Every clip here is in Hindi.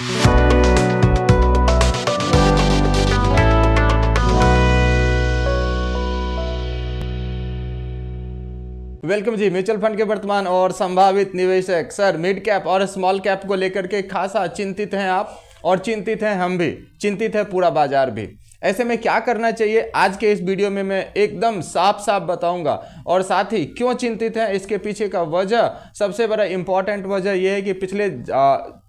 वेलकम जी। म्यूचुअल फंड के वर्तमान और संभावित निवेशक सर, मिड कैप और स्मॉल कैप को लेकर के खासा चिंतित हैं आप, और चिंतित हैं हम भी, चिंतित है पूरा बाजार भी। ऐसे में क्या करना चाहिए, आज के इस वीडियो में मैं एकदम साफ साफ बताऊंगा। और साथ ही क्यों चिंतित है, इसके पीछे का वजह, सबसे बड़ा इंपॉर्टेंट वजह यह है कि पिछले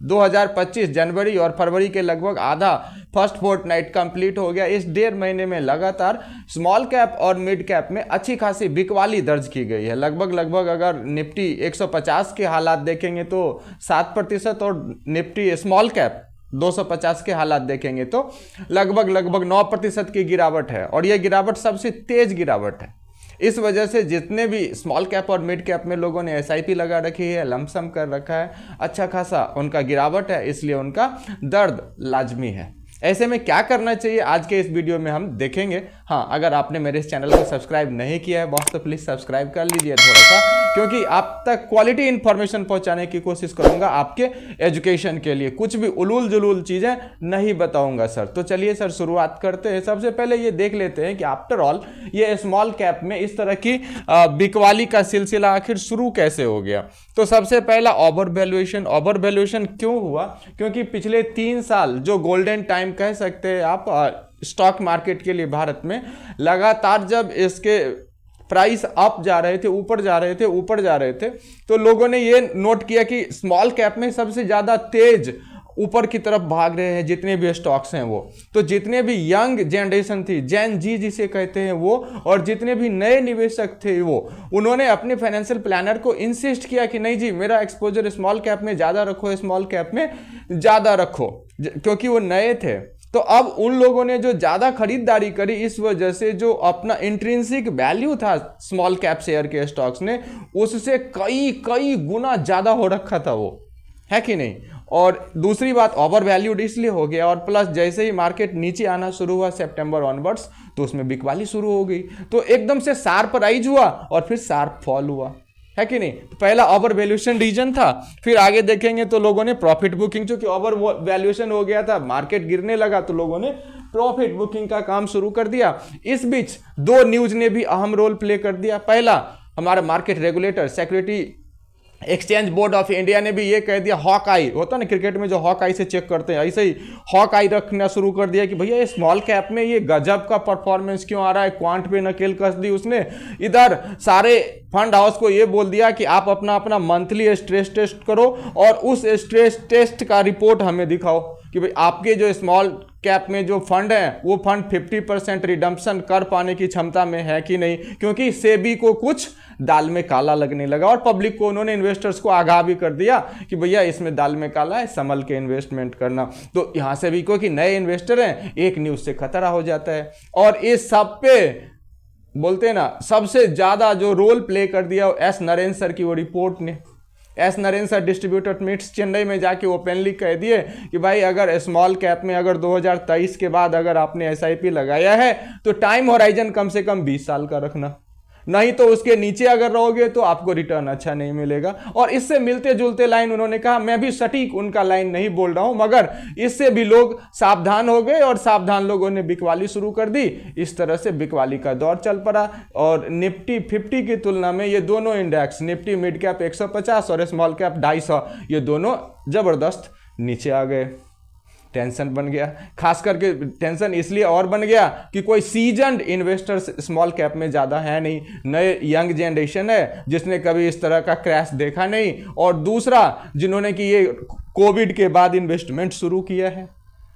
2025 जनवरी और फरवरी के लगभग आधा फर्स्ट फोर्टनाइट कंप्लीट हो गया। इस 1.5 महीने में लगातार स्मॉल कैप और मिड कैप में अच्छी खासी बिकवाली दर्ज की गई है। लगभग अगर निफ्टी 150 के हालात देखेंगे तो 7% और निफ्टी स्मॉल कैप 250 के हालात देखेंगे तो लगभग 9% की गिरावट है। और यह गिरावट सबसे तेज गिरावट है। इस वजह से जितने भी स्मॉल कैप और मिड कैप में लोगों ने एसआईपी लगा रखी है, लमसम कर रखा है, अच्छा खासा उनका गिरावट है, इसलिए उनका दर्द लाजमी है। ऐसे में क्या करना चाहिए, आज के इस वीडियो में हम देखेंगे। हाँ, अगर आपने मेरे इस चैनल को सब्सक्राइब नहीं किया है बॉस, तो प्लीज़ सब्सक्राइब कर लीजिए थोड़ा सा, क्योंकि आप तक क्वालिटी इन्फॉर्मेशन पहुंचाने की कोशिश करूंगा आपके एजुकेशन के लिए। कुछ भी उलूल जुलूल चीज़ें नहीं बताऊंगा सर। तो चलिए सर, शुरुआत करते हैं। सबसे पहले ये देख लेते हैं कि आफ्टर ऑल ये स्मॉल कैप में इस तरह की बिकवाली का सिलसिला आखिर शुरू कैसे हो गया। तो सबसे पहला ओवर वैल्यूएशन क्यों हुआ, क्योंकि पिछले 3 साल जो गोल्डन टाइम कह सकते हैं आप स्टॉक मार्केट के लिए भारत में, लगातार जब इसके प्राइस अप जा रहे थे, ऊपर जा रहे थे, तो लोगों ने ये नोट किया कि स्मॉल कैप में सबसे ज़्यादा तेज ऊपर की तरफ भाग रहे हैं जितने भी स्टॉक्स हैं वो। तो जितने भी यंग जनरेशन थी, जैन जी जिसे कहते हैं वो, और जितने भी नए निवेशक थे वो, उन्होंने अपने फाइनेंशियल प्लानर को इंसिस्ट किया कि नहीं जी, मेरा एक्सपोजर स्मॉल कैप में ज़्यादा रखो, स्मॉल कैप में ज़्यादा रखो, क्योंकि वो नए थे। तो अब उन लोगों ने जो ज़्यादा खरीदारी करी, इस वजह से जो अपना इंट्रिंसिक वैल्यू था स्मॉल कैप शेयर के स्टॉक्स ने, उससे कई गुना ज़्यादा हो रखा था वो, है कि नहीं। और दूसरी बात, ओवर वैल्यूड इसलिए हो गया, और प्लस जैसे ही मार्केट नीचे आना शुरू हुआ सितंबर ऑनवर्ड्स, तो उसमें बिकवाली शुरू हो गई। तो एकदम से शार्प राइज हुआ और फिर शार्प फॉल हुआ, है कि नहीं। तो पहला ओवर वैल्यूएशन रीजन था। फिर आगे देखेंगे तो लोगों ने प्रॉफिट बुकिंग, चूंकि ओवर वैल्यूएशन हो गया था, मार्केट गिरने लगा, तो लोगों ने प्रॉफिट बुकिंग का काम शुरू कर दिया। इस बीच 2 न्यूज ने भी अहम रोल प्ले कर दिया। पहला, हमारा market regulator security exchange board of India ने भी ये कह दिया, हॉक आई होता ना क्रिकेट में, जो हॉक आई से चेक करते हैं, ऐसे ही हॉक आई रखना शुरू कर दिया कि भैया ये स्मॉल कैप में ये गजब का परफॉर्मेंस क्यों आ रहा है। क्वांट पे नकेल कस दी उसने। इधर सारे फंड हाउस को ये बोल दिया कि आप अपना मंथली स्ट्रेस टेस्ट करो, और उस स्ट्रेस टेस्ट का रिपोर्ट हमें दिखाओ कि भाई आपके जो स्मॉल कैप में जो फंड है वो फंड 50% रिडम्पशन कर पाने की क्षमता में है कि नहीं, क्योंकि सेबी को कुछ दाल में काला लगने लगा। और पब्लिक को, उन्होंने इन्वेस्टर्स को आगाह भी कर दिया कि भैया इसमें दाल में काला है, संभल के इन्वेस्टमेंट करना। तो यहाँ से भी क्योंकि नए इन्वेस्टर हैं, एक न्यूज से खतरा हो जाता है। और इस सब पे बोलते हैं ना, सबसे ज्यादा जो रोल प्ले कर दिया एस नरेन सर की वो रिपोर्ट ने। S Naren sir distributor meets Chennai में जाके ओपनली कह दिए कि भाई अगर स्मॉल कैप में अगर 2023 के बाद अगर आपने एसआईपी लगाया है तो टाइम होराइजन कम से कम 20 साल का रखना, नहीं तो उसके नीचे अगर रहोगे तो आपको रिटर्न अच्छा नहीं मिलेगा। और इससे मिलते जुलते लाइन उन्होंने कहा, मैं भी सटीक उनका लाइन नहीं बोल रहा हूं, मगर इससे भी लोग सावधान हो गए और सावधान लोगों ने बिकवाली शुरू कर दी। इस तरह से बिकवाली का दौर चल पड़ा। और निफ्टी 50 की तुलना में ये दोनों इंडेक्स, निफ्टी मिड कैप 150 और स्मॉल कैप 250, ये दोनों जबरदस्त नीचे आ गए। टेंशन बन गया, खास करके टेंशन इसलिए और बन गया कि कोई सीजन्ड इन्वेस्टर्स स्मॉल कैप में ज़्यादा है नहीं, नए यंग जनरेशन है जिसने कभी इस तरह का क्रैश देखा नहीं, और दूसरा जिन्होंने कि ये कोविड के बाद इन्वेस्टमेंट शुरू किया है,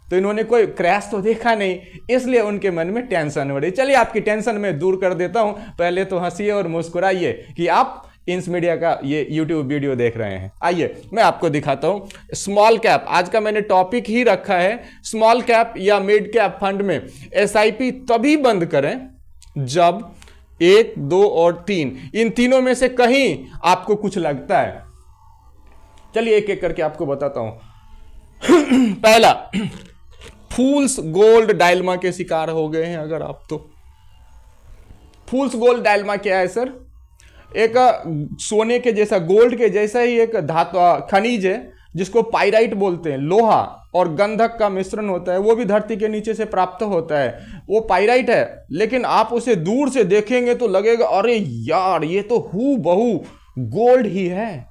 तो इन्होंने कोई क्रैश तो देखा नहीं, इसलिए उनके मन में टेंशन हो रही। चलिए आपकी टेंशन मैं दूर कर देता हूँ। पहले तो हंसिए और मुस्कुराइए कि आप इंस मीडिया का ये यूट्यूब वीडियो देख रहे हैं। आइए मैं आपको दिखाता हूँ स्मॉल कैप, आज का मैंने टॉपिक ही रखा है स्मॉल कैप या मिड कैप फंड में एसआईपी तभी बंद करें जब 1, 2 और 3, इन तीनों में से कहीं आपको कुछ लगता है। चलिए एक एक करके आपको बताता हूं। पहला, फूल्स गोल्ड डायलमा के शिकार हो गए हैं अगर आप, तो फूल्स गोल्ड डायलमा क्या है सर? एक सोने के जैसा, गोल्ड के जैसा ही एक धातु खनिज है जिसको पाइराइट बोलते हैं, लोहा और गंधक का मिश्रण होता है, वो भी धरती के नीचे से प्राप्त होता है, वो पाइराइट है। लेकिन आप उसे दूर से देखेंगे तो लगेगा अरे यार ये तो हूबहू गोल्ड ही है,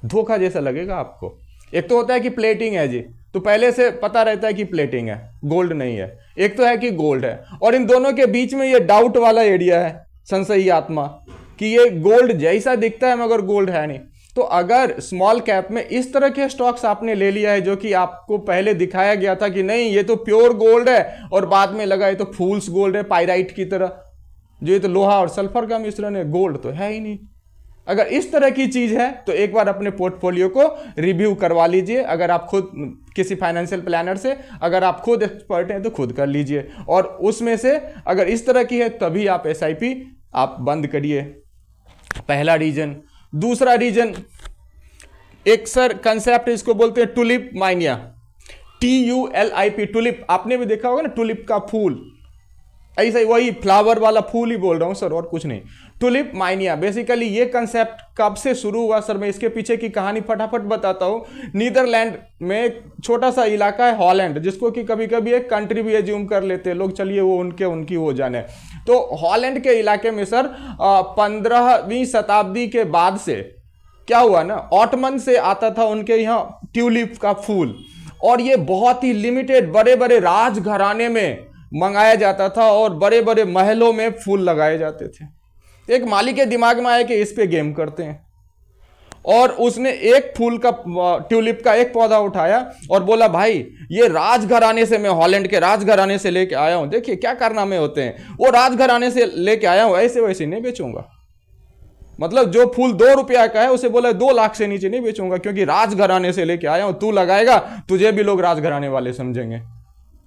धोखा जैसा लगेगा आपको। एक तो होता है कि प्लेटिंग है जी, तो पहले से पता रहता है कि प्लेटिंग है, गोल्ड नहीं है। एक तो है कि गोल्ड है, और इन दोनों के बीच में ये डाउट वाला एरिया है, संशयी आत्मा, कि ये गोल्ड जैसा दिखता है मगर गोल्ड है नहीं। तो अगर स्मॉल कैप में इस तरह के स्टॉक्स आपने ले लिया है जो कि आपको पहले दिखाया गया था कि नहीं ये तो प्योर गोल्ड है, और बाद में लगा ये तो फूल्स गोल्ड है, पाइराइट की तरह, जो ये तो लोहा और सल्फर का मिश्रण है, गोल्ड तो है ही नहीं। अगर इस तरह की चीज है तो एक बार अपने पोर्टफोलियो को रिव्यू करवा लीजिए। अगर आप खुद किसी फाइनेंशियल प्लानर से, अगर आप खुद एक्सपर्ट हैं तो खुद कर लीजिए, और उसमें से अगर इस तरह की है तभी आप एसआईपी आप बंद करिए। पहला रीजन। दूसरा रीजन, एक सर कंसेप्ट इसको बोलते हैं टुलिप माइनिया, TULIP, टुलिप। आपने भी देखा होगा ना, टुलिप का फूल, ऐसा ही वही फ्लावर वाला फूल ही बोल रहा हूं सर, और कुछ नहीं। टुलिप माइनिया बेसिकली ये कंसेप्ट कब से शुरू हुआ सर, मैं इसके पीछे की कहानी फटाफट बताता हूं। नीदरलैंड में एक छोटा सा इलाका है हॉलैंड, जिसको कि कभी कभी एक कंट्री भी एज्यूम कर लेते हैं लोग, चलिए वो उनकी हो जाने। तो हॉलैंड के इलाके में सर 15वीं शताब्दी के बाद से क्या हुआ ना, ऑटमन से आता था उनके यहाँ ट्यूलिप का फूल, और ये बहुत ही लिमिटेड बड़े बड़े राजघराने में मंगाया जाता था, और बड़े बड़े महलों में फूल लगाए जाते थे। एक मालिक के दिमाग में आया कि इस पे गेम करते हैं, और उसने एक फूल का, ट्यूलिप का एक पौधा उठाया और बोला भाई ये राजघराने से, मैं हॉलैंड के राजघराने से लेके आया हूं, देखिए क्या कारनामे होते हैं, वो राजघराने से लेके आया हूं, ऐसे वैसे नहीं बेचूंगा। मतलब जो फूल 2 रुपया का है उसे बोला 2 लाख से नीचे नहीं बेचूंगा, क्योंकि राजघराने से लेके आया हूं, तू लगाएगा तुझे भी लोग राजघराने वाले समझेंगे।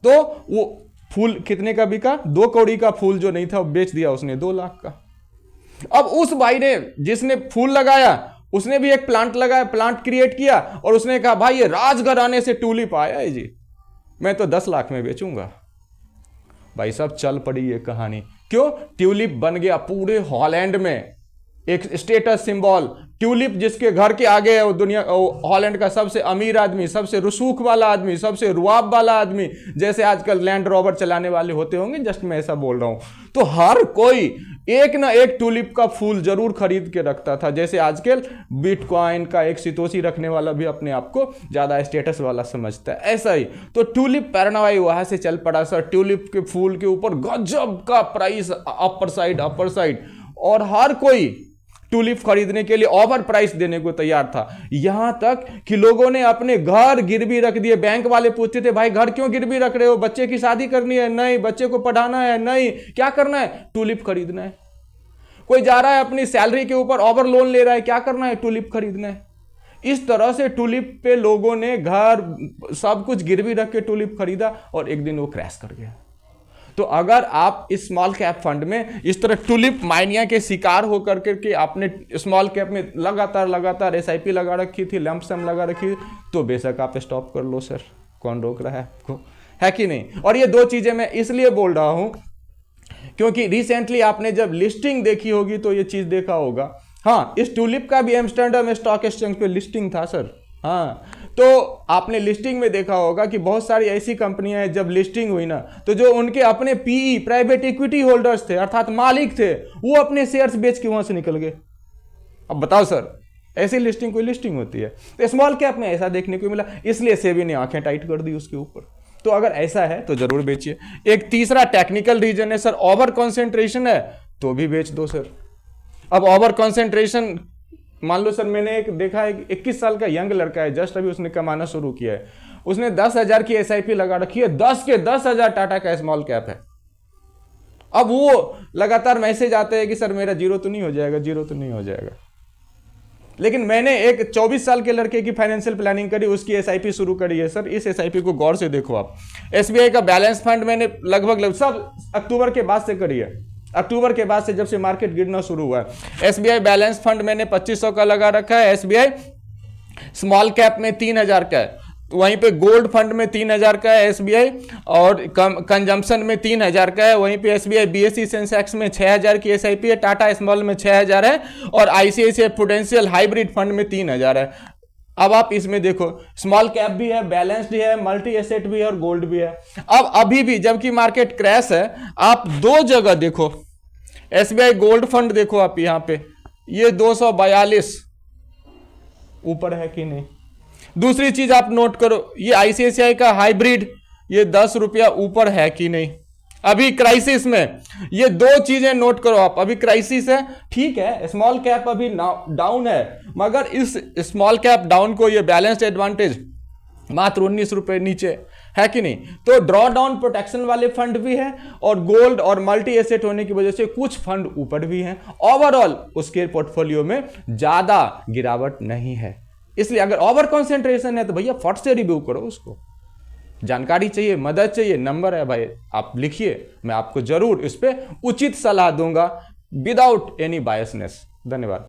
तो वो फूल कितने का बिका, 2 कौड़ी का फूल जो नहीं था वो बेच दिया उसने 2 लाख का। अब उस भाई ने, जिसने फूल लगाया, उसने भी एक प्लांट लगाया, प्लांट क्रिएट किया, और उसने कहा भाई ये राजघराने से ट्यूलिप आया है जी, मैं तो 10 लाख में बेचूंगा। भाई साहब चल पड़ी ये कहानी। क्यों? ट्यूलिप बन गया पूरे हॉलैंड में एक स्टेटस सिंबल। ट्यूलिप जिसके घर के आगे है वो दुनिया, हॉलैंड का सबसे अमीर आदमी, सबसे रसूख वाला आदमी, सबसे रुआब वाला आदमी, जैसे आजकल लैंड रोवर चलाने वाले होते होंगे, जस्ट मैं ऐसा बोल रहा हूं। तो हर कोई एक ना एक ट्यूलिप का फूल जरूर खरीद के रखता था। जैसे आजकल बिटकॉइन का एक सितोसी रखने वाला भी अपने आप को ज्यादा स्टेटस वाला समझता है, ऐसा ही तो ट्यूलिप पैरानॉय वहां से चल पड़ा सर। ट्यूलिप के फूल के ऊपर गजब का प्राइस, अपर साइड, और हर कोई ट्यूलिप खरीदने के लिए ओवर प्राइस देने को तैयार था। यहां तक कि लोगों ने अपने घर गिरवी रख दिए। बैंक वाले पूछते थे भाई घर क्यों गिरवी रख रहे हो, बच्चे की शादी करनी है? नहीं। बच्चे को पढ़ाना है? नहीं। क्या करना है? ट्यूलिप खरीदना है। कोई जा रहा है अपनी सैलरी के ऊपर ओवर लोन ले रहा है, क्या करना है? ट्यूलिप खरीदना है। इस तरह से ट्यूलिप पे लोगों ने घर सब कुछ गिरवी रख के ट्यूलिप खरीदा, और एक दिन वो क्रैश कर गया। तो अगर आप इस स्मॉल कैप फंड में इस तरह ट्यूलिप माइनिया के शिकार होकर के आपने स्मॉल कैप में लगातार एसआईपी लगा रखी थी, लंप सम लगा रखी, तो बेशक आप स्टॉप कर लो सर, कौन रोक रहा है आपको, है कि नहीं? और ये 2 चीजें मैं इसलिए बोल रहा हूं क्योंकि रिसेंटली आपने जब लिस्टिंग देखी होगी तो ये चीज देखा होगा। हाँ, इस ट्यूलिप का भी एम्स्टर्डम स्टॉक एक्सचेंज पे लिस्टिंग था सर। हाँ, तो आपने लिस्टिंग में देखा होगा कि बहुत सारी ऐसी कंपनियां हैं, जब लिस्टिंग हुई ना तो जो उनके अपने पीई प्राइवेट इक्विटी होल्डर्स थे, अर्थात मालिक थे, वो अपने शेयर्स बेच के वहां से निकल गए। अब बताओ सर, ऐसी लिस्टिंग कोई लिस्टिंग होती है? तो स्मॉल कैप में ऐसा देखने को मिला, इसलिए सेबी ने आंखें टाइट कर दी उसके ऊपर। तो अगर ऐसा है तो जरूर बेचिए। एक तीसरा टेक्निकल रीजन है सर, ओवर कॉन्सेंट्रेशन है तो भी बेच दो सर। अब ओवर कॉन्सेंट्रेशन, मान लो सर मैंने एक देखा है, 21 साल का यंग लड़का है, जस्ट अभी उसने कमाना शुरू किया है, उसने 10,000 की एसआईपी लगा रखी है, 10 के 10,000 टाटा का स्मॉल कैप है। अब वो लगातार मैसेज आते हैं कि सर मेरा जीरो तो नहीं हो जाएगा। लेकिन मैंने एक 24 साल के लड़के की फाइनेंशियल प्लानिंग करी, उसकी एसआईपी शुरू करी है सर। इस एसआईपी को गौर से देखो आप। एसबीआई का बैलेंस फंड मैंने लगभग सब अक्टूबर के बाद से करी है, अक्टूबर के बाद से जब से मार्केट गिरना शुरू हुआ है। एसबीआई बैलेंस फंड मैंने 2500 का लगा रखा है, एसबीआई स्मॉल कैप में 3000 का है, वहीं पे गोल्ड फंड में 3000 का है एसबीआई, और कंजम्पशन में 3000 का है। वहीं पे एसबीआई बीएसई सेंसेक्स में 6000 की एसआईपी है, टाटा स्मॉल में 6000 है, और आईसीआईसीआई प्रूडेंशियल हाइब्रिड फंड में 3000 है। अब आप इसमें देखो स्मॉल कैप भी है, बैलेंस्ड है, मल्टी एसेट भी है और गोल्ड भी है। अब अभी भी जबकि मार्केट क्रैश है, आप दो जगह देखो, एसबीआई गोल्ड फंड देखो आप यहां पे, ये 242 ऊपर है कि नहीं। दूसरी चीज आप नोट करो, ये आईसीआईसीआई का हाइब्रिड, ये 10 रुपया ऊपर है कि नहीं अभी क्राइसिस में। ये दो चीजें नोट करो आप, अभी क्राइसिस है, ठीक है, स्मॉल कैप अभी डाउन है, मगर इस स्मॉल कैप डाउन को ये बैलेंस्ड एडवांटेज मात्र 19 रुपए नीचे है कि नहीं। तो ड्रॉ डाउन प्रोटेक्शन वाले फंड भी है और गोल्ड और मल्टी एसेट होने की वजह से कुछ फंड ऊपर भी हैं। ओवरऑल उसके पोर्टफोलियो में ज्यादा गिरावट नहीं है। इसलिए अगर ओवर कॉन्सेंट्रेशन है तो भैया फट से रिव्यू करो उसको। जानकारी चाहिए, मदद चाहिए, नंबर है भाई, आप लिखिए, मैं आपको जरूर इस पे उचित सलाह दूंगा विदाउट एनी बायसनेस। धन्यवाद।